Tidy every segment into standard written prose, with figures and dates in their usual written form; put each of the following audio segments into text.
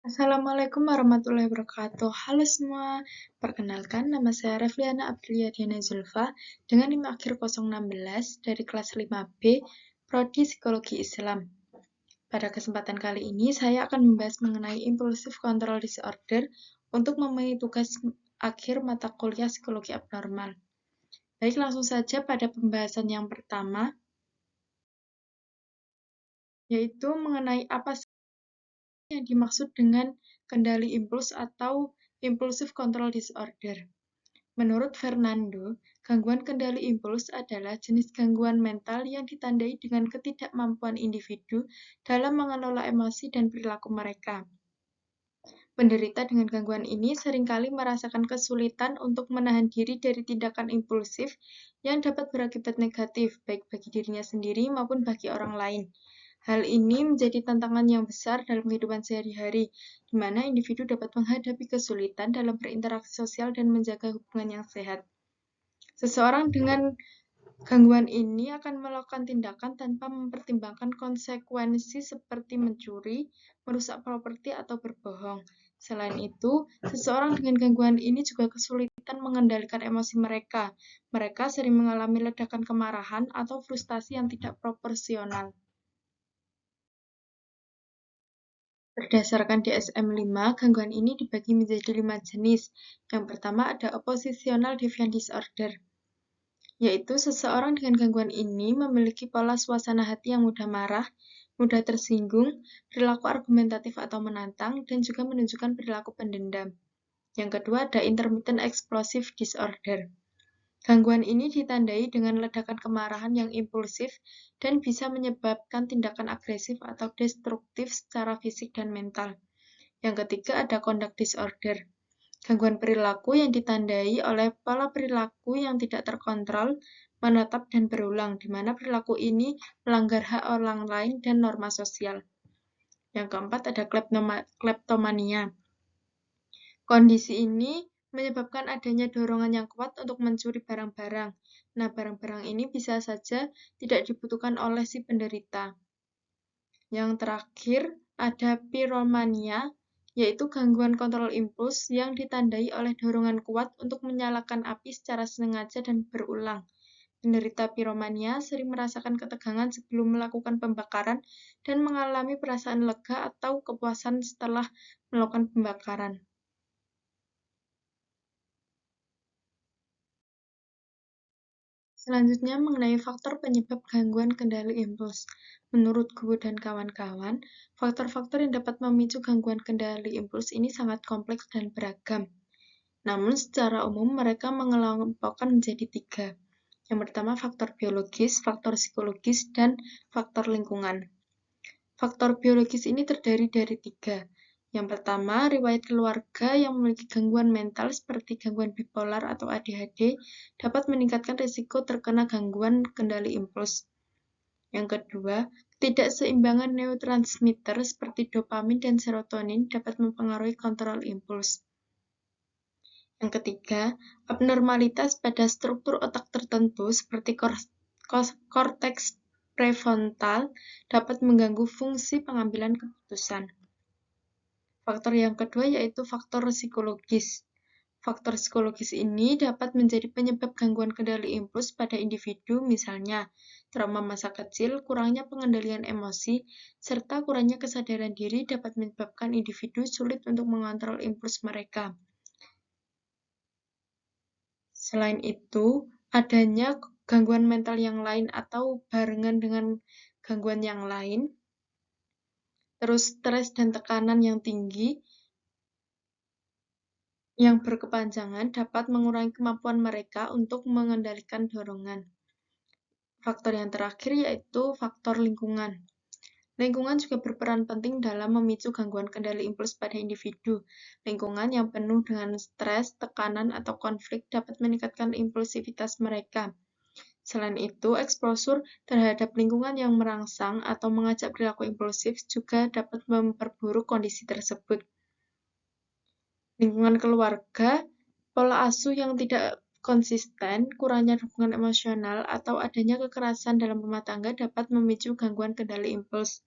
Assalamualaikum warahmatullahi wabarakatuh. Halo semua, perkenalkan nama saya Refliana Aprilia Diana Zulfa dengan NIM akhir 016 dari kelas 5B, Prodi Psikologi Islam. Pada kesempatan kali ini, saya akan membahas mengenai Impulsive Control Disorder untuk memenuhi tugas akhir mata kuliah Psikologi Abnormal. Baik, langsung saja pada pembahasan yang pertama, yaitu mengenai apa yang dimaksud dengan kendali impuls atau Impulsive Control Disorder. Menurut Fernando, gangguan kendali impuls adalah jenis gangguan mental yang ditandai dengan ketidakmampuan individu dalam mengelola emosi dan perilaku mereka. Penderita dengan gangguan ini seringkali merasakan kesulitan untuk menahan diri dari tindakan impulsif yang dapat berakibat negatif, baik bagi dirinya sendiri maupun bagi orang lain. Hal ini menjadi tantangan yang besar dalam kehidupan sehari-hari, di mana individu dapat menghadapi kesulitan dalam berinteraksi sosial dan menjaga hubungan yang sehat. Seseorang dengan gangguan ini akan melakukan tindakan tanpa mempertimbangkan konsekuensi seperti mencuri, merusak properti, atau berbohong. Selain itu, seseorang dengan gangguan ini juga kesulitan mengendalikan emosi mereka. Mereka sering mengalami ledakan kemarahan atau frustasi yang tidak proporsional. Berdasarkan DSM-5, gangguan ini dibagi menjadi 5 jenis. Yang pertama ada Oppositional Defiant Disorder, yaitu seseorang dengan gangguan ini memiliki pola suasana hati yang mudah marah, mudah tersinggung, perilaku argumentatif atau menantang, dan juga menunjukkan perilaku pendendam. Yang kedua ada Intermittent Explosive Disorder. Gangguan ini ditandai dengan ledakan kemarahan yang impulsif dan bisa menyebabkan tindakan agresif atau destruktif secara fisik dan mental. Yang ketiga ada Conduct Disorder. Gangguan perilaku yang ditandai oleh pola perilaku yang tidak terkontrol, menetap, dan berulang, di mana perilaku ini melanggar hak orang lain dan norma sosial. Yang keempat ada kleptomania. Kondisi ini menyebabkan adanya dorongan yang kuat untuk mencuri barang-barang. Nah, barang-barang ini bisa saja tidak dibutuhkan oleh si penderita. Yang terakhir ada pyromania, yaitu gangguan kontrol impuls yang ditandai oleh dorongan kuat untuk menyalakan api secara sengaja dan berulang. Penderita pyromania sering merasakan ketegangan sebelum melakukan pembakaran dan mengalami perasaan lega atau kepuasan setelah melakukan pembakaran. Selanjutnya mengenai faktor penyebab gangguan kendali impuls. Menurut Gu dan kawan-kawan, faktor-faktor yang dapat memicu gangguan kendali impuls ini sangat kompleks dan beragam. Namun secara umum mereka mengelompokkan menjadi 3. Yang pertama faktor biologis, faktor psikologis, dan faktor lingkungan. Faktor biologis ini terdiri dari 3. Yang pertama, riwayat keluarga yang memiliki gangguan mental seperti gangguan bipolar atau ADHD dapat meningkatkan risiko terkena gangguan kendali impuls. Yang kedua, ketidakseimbangan neurotransmitter seperti dopamin dan serotonin dapat mempengaruhi kontrol impuls. Yang ketiga, abnormalitas pada struktur otak tertentu seperti korteks prefrontal dapat mengganggu fungsi pengambilan keputusan. Faktor yang kedua yaitu faktor psikologis. Faktor psikologis ini dapat menjadi penyebab gangguan kendali impuls pada individu, misalnya trauma masa kecil, kurangnya pengendalian emosi, serta kurangnya kesadaran diri dapat menyebabkan individu sulit untuk mengontrol impuls mereka. Selain itu, adanya gangguan mental yang lain atau barengan dengan gangguan yang lain, terus stres dan tekanan yang tinggi, yang berkepanjangan dapat mengurangi kemampuan mereka untuk mengendalikan dorongan. Faktor yang terakhir yaitu faktor lingkungan. Lingkungan juga berperan penting dalam memicu gangguan kendali impuls pada individu. Lingkungan yang penuh dengan stres, tekanan, atau konflik dapat meningkatkan impulsivitas mereka. Selain itu, eksposur terhadap lingkungan yang merangsang atau mengajak perilaku impulsif juga dapat memperburuk kondisi tersebut. Lingkungan keluarga, pola asuh yang tidak konsisten, kurangnya dukungan emosional, atau adanya kekerasan dalam rumah tangga dapat memicu gangguan kendali impuls.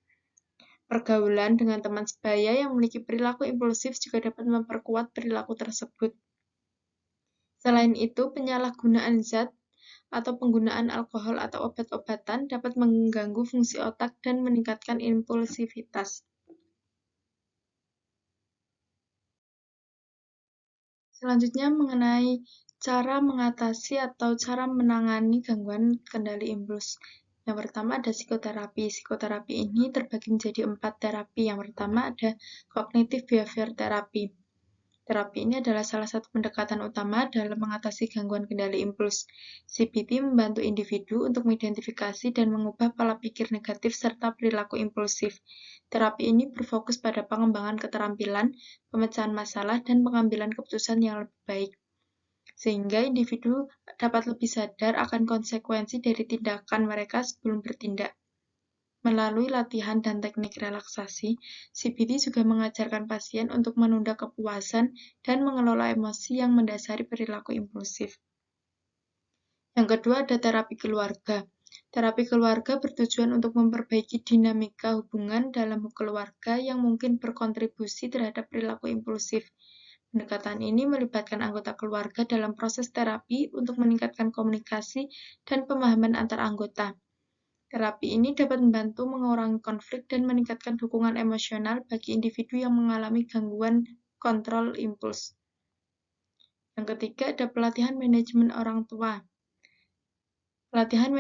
Pergaulan dengan teman sebaya yang memiliki perilaku impulsif juga dapat memperkuat perilaku tersebut. Selain itu, penyalahgunaan zat atau penggunaan alkohol atau obat-obatan dapat mengganggu fungsi otak dan meningkatkan impulsivitas. Selanjutnya mengenai cara mengatasi atau cara menangani gangguan kendali impuls. Yang pertama ada psikoterapi. Psikoterapi ini terbagi menjadi 4 terapi. Yang pertama ada cognitive behavior therapy. Terapi ini adalah salah satu pendekatan utama dalam mengatasi gangguan kendali impuls. CBT membantu individu untuk mengidentifikasi dan mengubah pola pikir negatif serta perilaku impulsif. Terapi ini berfokus pada pengembangan keterampilan, pemecahan masalah, dan pengambilan keputusan yang lebih baik, sehingga individu dapat lebih sadar akan konsekuensi dari tindakan mereka sebelum bertindak. Melalui latihan dan teknik relaksasi, CBT juga mengajarkan pasien untuk menunda kepuasan dan mengelola emosi yang mendasari perilaku impulsif. Yang kedua ada terapi keluarga. Terapi keluarga bertujuan untuk memperbaiki dinamika hubungan dalam keluarga yang mungkin berkontribusi terhadap perilaku impulsif. Pendekatan ini melibatkan anggota keluarga dalam proses terapi untuk meningkatkan komunikasi dan pemahaman antar anggota. Terapi ini dapat membantu mengurangi konflik dan meningkatkan dukungan emosional bagi individu yang mengalami gangguan kontrol impuls. Yang ketiga ada pelatihan manajemen orang tua. Pelatihan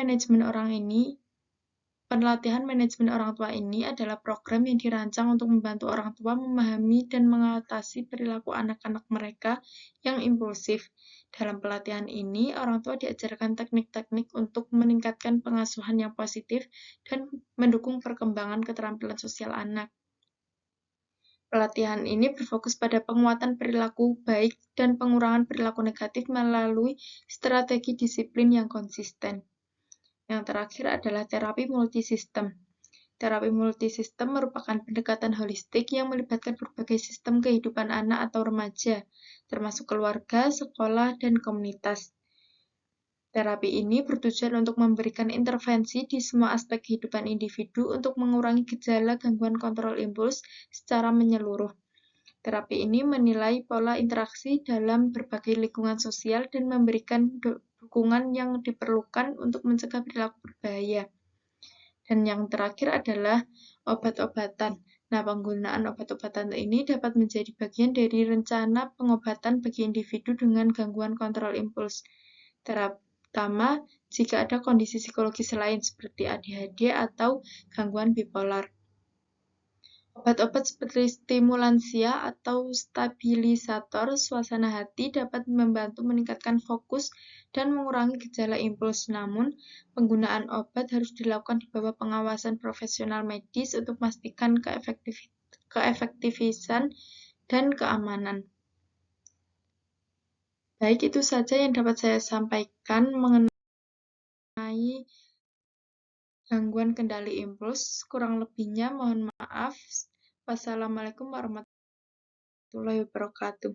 manajemen orang tua ini adalah program yang dirancang untuk membantu orang tua memahami dan mengatasi perilaku anak-anak mereka yang impulsif. Dalam pelatihan ini, orang tua diajarkan teknik-teknik untuk meningkatkan pengasuhan yang positif dan mendukung perkembangan keterampilan sosial anak. Pelatihan ini berfokus pada penguatan perilaku baik dan pengurangan perilaku negatif melalui strategi disiplin yang konsisten. Yang terakhir adalah terapi multisistem. Terapi multisistem merupakan pendekatan holistik yang melibatkan berbagai sistem kehidupan anak atau remaja, termasuk keluarga, sekolah, dan komunitas. Terapi ini bertujuan untuk memberikan intervensi di semua aspek kehidupan individu untuk mengurangi gejala gangguan kontrol impuls secara menyeluruh. Terapi ini menilai pola interaksi dalam berbagai lingkungan sosial dan memberikan dukungan yang diperlukan untuk mencegah perilaku berbahaya. Dan yang terakhir adalah obat-obatan. Nah, penggunaan obat-obatan ini dapat menjadi bagian dari rencana pengobatan bagi individu dengan gangguan kontrol impuls, terutama jika ada kondisi psikologis lain seperti ADHD atau gangguan bipolar. Obat-obat seperti stimulansia atau stabilisator suasana hati dapat membantu meningkatkan fokus dan mengurangi gejala impuls. Namun, penggunaan obat harus dilakukan di bawah pengawasan profesional medis untuk memastikan keefektifan dan keamanan. Baik, itu saja yang dapat saya sampaikan mengenai gangguan kendali impuls. Kurang lebihnya mohon maaf. Wassalamualaikum warahmatullahi wabarakatuh.